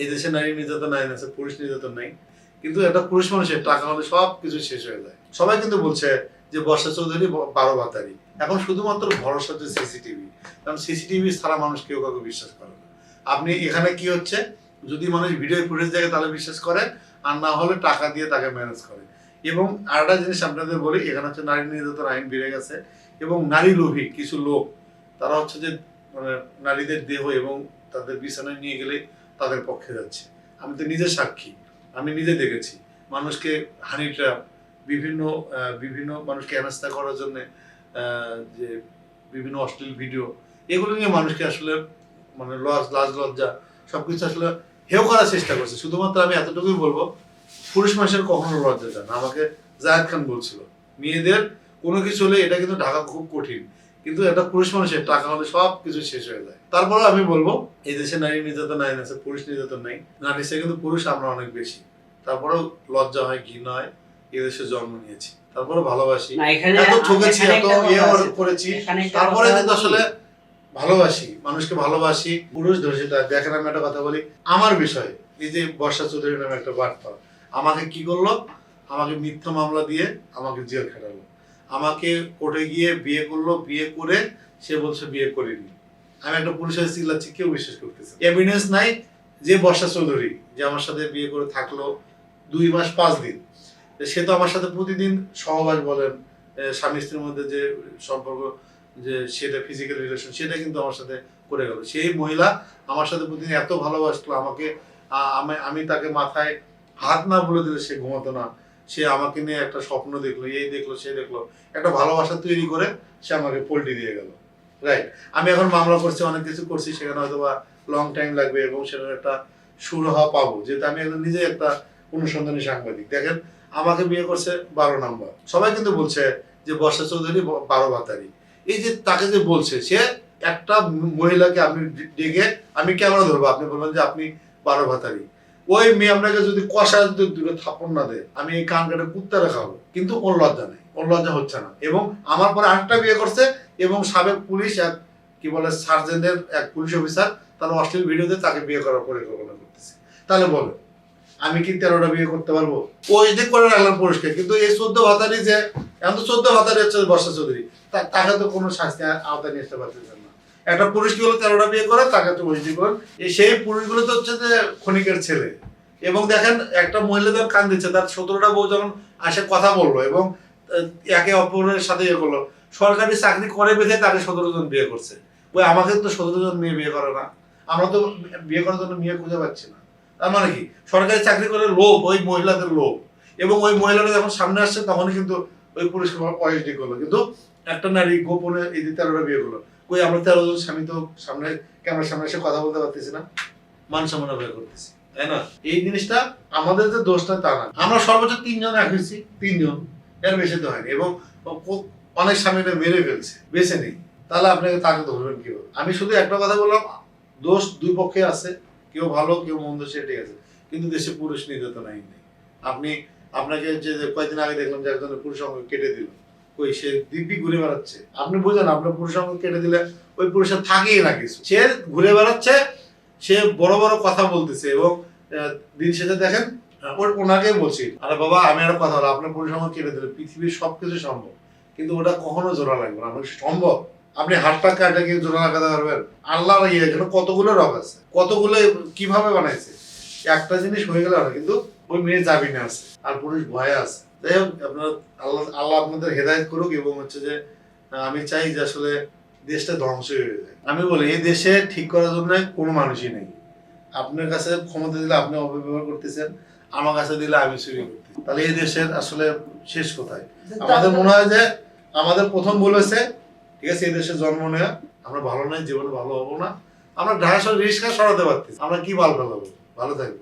এই দেশে নারী নির্যাতন আইন আছে, পুরুষ নির্যাতন নাই, কিন্তু একটা পুরুষ মানুষের টাকা হলে সব কিছু শেষ হয়ে যায়। সবাই কিন্তু বলছে যে বর্ষা চৌধুরী 12 ভাতারি। এখন শুধুমাত্র ভরসা হচ্ছে সিসিটিভি, কারণ সিসিটিভি ছাড়া মানুষ কেউ কাউকে বিশ্বাস করে না। আপনি এখানে কি হচ্ছে, যদি মানুষ ভিডিও ফুটেজ দেখে তাহলে বিশ্বাস করে, আর না হলে টাকা দিয়ে তাকে ম্যানেজ করে। এবং আরেকটা জিনিস আপনাদের বলি, এখানে হচ্ছে নারী নির্যাতন আইন বেড়ে গেছে এবং নারী লোভী কিছু লোক, তারা হচ্ছে যে মানে নারীদের দেহ এবং তাদের বিছানায় নিয়ে গেলে তাদের পক্ষে যাচ্ছে। আমি তো নিজে সাক্ষী, আমি নিজে দেখেছি মানুষকে হানি ট্র্যাপ, বিভিন্ন বিভিন্ন মানুষকে হেনস্থা করার জন্য যে বিভিন্ন অশ্লীল ভিডিও, এগুলো নিয়ে মানুষকে আসলে মানে লাজ লজ্জা সবকিছু আসলে হেয় করার চেষ্টা করছে। শুধুমাত্র আমি এতটুকুই বলবো, পুরুষ মানুষের কখনো লজ্জা যায় না। আমাকে জায়েদ খান বলছিল মেয়েদের কোনো কিছু হলে এটা কিন্তু ঢাকা খুব কঠিন, কিন্তু একটা পুরুষ মানুষের টাকা হলে সব কিছু শেষ হয়ে যায়। তারপরে আমি বলবো এই দেশে নারী নির্যাতন আইন আছে, পুরুষ নির্যাতন নাই। নারী সে কিন্তু পুরুষ আমরা অনেক বেশি, তারপরেও লজ্জা হয়, ঘৃণা হয়। এই দেশে জন্ম নিয়েছি, তারপরে ভালোবাসি, এত ঠকেছি, এত করেছি, তারপরে কিন্তু আসলে ভালোবাসি, মানুষকে ভালোবাসি। পুরুষ ধর্ষিতা দেখেন, আমি একটা কথা বলি আমার বিষয়ে। এই যে বর্ষা চৌধুরী নামে একটা বার্তা আমাকে কি করলো, আমাকে মিথ্যা মামলা দিয়ে আমাকে জেল খাটালো, আমাকে কোর্টে গিয়ে বিয়ে করলো, বিয়ে করে সে বলছে বিয়ে করিনি। আমি একটা পুলিশের চিল্লাচ্ছি, কেউ বিশ্বাস করতেছে, এভিডেন্স নাই যে বর্ষা চৌধুরী যে আমার সাথে বিয়ে করে থাকলো 2 মাস 5 দিন, সে তো আমার সাথে প্রতিদিন সহবাস বলেন, স্বামী স্ত্রীর মধ্যে যে সম্পর্ক, যে সেটা ফিজিক্যাল রিলেশন, সেটা কিন্তু আমার সাথে করে গেল। সেই মহিলা আমার সাথে প্রতিদিন এত ভালোবাসতো আমাকে, আমি তাকে মাথায় হাত না বলে দিলে সে ঘুমাতো না। সে আমাকে নিয়ে একটা স্বপ্ন দেখলো, এই দেখলো সে দেখলো, একটা ভালোবাসা তৈরি করে সে আমাকে পোল্টি দিয়ে গেল। রাইট, আমি এখন মামলা করছি, অনেক কিছু করছি, সেখানে হয়তো বা লং টাইম লাগবে এবং সেটার একটা সুরাহা পাবো, যেহেতু আমি একজন নিজে একটা অনুসন্ধানী সাংবাদিক। দেখেন, আমাকে বিয়ে করছে 12 নম্বর। সবাই কিন্তু বলছে যে বর্ষা চৌধুরী 12 ভাতারি। এই যে তাকে যে বলছে, সে একটা মহিলাকে আপনি ডেকে, আমি ক্যামেরা ধরবো, আপনি বলবেন যে আপনি 12 ভাতারি। ওই মেয়ে আপনাকে যদি কষা যদি দুটো থাপ্পড় না দেয়, আমি এই কান কাটে কুত্তা রাখাবো, কিন্তু ওর লজ্জা নেই, ওর লজ্জা হচ্ছে না। এবং আমার পরে আরেকটা বিয়ে করছে এবং সাবেক পুলিশ এক কি বলে সার্জেন্টের এক পুলিশ অফিসার, তার অশ্লীল ভিডিওতে তাকে বিয়ে করার পরিকল্পনা করতেছে। তাহলে বলো আমি কি 13টা বিয়ে করতে পারবো? ওই যে করে রাখলাম পুরুষকে, কিন্তু এই 14 ভাতারি যে এখন তো 14 ভাতারি হচ্ছে বর্ষা চৌধুরী, তাকে তো কোনো শাস্তি আওতায় নিয়ে আসতে পারতেছেন না। একটা পুরুষ কি হলো 13টা বিয়ে করে, তাকে তো ওই জীবন, সেই পুরুষগুলো তো হচ্ছে যে ক্ষণিকের ছেলে। এবং দেখেন একটা মহিলা যখন কান দিচ্ছে, তার 17টা বউ যখন আসে কথা বললো এবং একে অপরের সাথে ইয়ে করলো, সরকারি চাকরি করে বেঁধে তাকে 17 জন বিয়ে করছে। ওই আমাকে তো 17 জন মেয়ে বিয়ে করে না, আমরা তো বিয়ে করার জন্য মেয়ে খুঁজে পাচ্ছি না। তার মানে কি সরকারি চাকরি করে লোভ, ওই মহিলাদের লোভ। এবং ওই মহিলাটা যখন সামনে আসছে তখনই কিন্তু ওই পুরুষকে ওএসডি করলো, কিন্তু একটা নারী গোপনে এই যে 13টা বিয়ে করলো। ওই আমরা 13 জন স্বামী তো সামনে ক্যামেরার সামনে এসে কথা বলতে পারতেছি না, মান সম্মান ব্যয় করতেছি, তাই না? এই জিনিসটা আমাদের যে দোষটা তা না, আমরা সর্বোচ্চ 3 জন রাখছি, 3 জন, এর বেশি তো হয়নি। এবং অনেক স্বামীরা মেরে ফেলছে, বেঁচে নেই, তাহলে আপনাকে তাকে ধরবেন কিভাবে? আমি শুধু একটা কথা বললাম, দোষ দুই পক্ষে আছে, কেউ ভালো কেউ মন্দ, সে ঠিক আছে, কিন্তু দেশে পুরুষ নির্যাতন আইন নেই। আপনি আপনাকে যে কয়েকদিন আগে দেখলাম যে একজনের পুরুষ অঙ্গ কেটে দিল, ওই সে দিব্যি ঘুরে বেড়াচ্ছে। আপনি বুঝেন আপনার পুরুষ অঙ্গ কেটে দিলে ওই পুরুষের থাকেই না কিছু, সে ঘুরে বেড়াচ্ছে, সে বড় বড় কথা বলতেছে। এবং দিন শেষে দেখেন ওনাকে বলছি, আরে বাবা আমি একটা কথা বলো, আপনার পুরুষ অঙ্গ কেটে দিলে পৃথিবীর সবকিছু সম্ভব, কিন্তু ওটা কখনো জোড়া লাগবে না। আপনার সম্ভব আপনি হাতটা কাটা গিয়ে জোড়া লাগাতে পারবেন? আল্লাহ এখানে কতগুলো রোগ আছে, কতগুলো কিভাবে বানাইছে, একটা জিনিস হয়ে গেল না, কিন্তু ওই মেয়ে যাবি না আছে, আর পুরুষ ভয়ে আছে। যাই হোক, আপনার আল্লাহ আপনাদের হেদায়েত করুক। এবং হচ্ছে যে আমি চাই যে আসলে দেশটা ধ্বংস হয়ে যায়। আমি বলি এই দেশে ঠিক করার জন্য কোনো মানুষই নেই। আপনার কাছে ক্ষমতা দিলে আপনি অপব্যবহার করতেছেন, আমার কাছে দিলে আমি চুরি করতেছি, তাহলে এই দেশের আসলে শেষ কোথায়? আমাদের মনে হয় যে আমাদের প্রথম ভুল হয়েছে, ঠিক আছে, এই দেশে জন্ম নেওয়া। আমরা ভালো নয়, জীবনে ভালো হবো না। আমরা ঢাকা শহর রিস্কা সরাতে পারতেছি, আমরা কি ভালো থাকবো? ভালো থাকবো।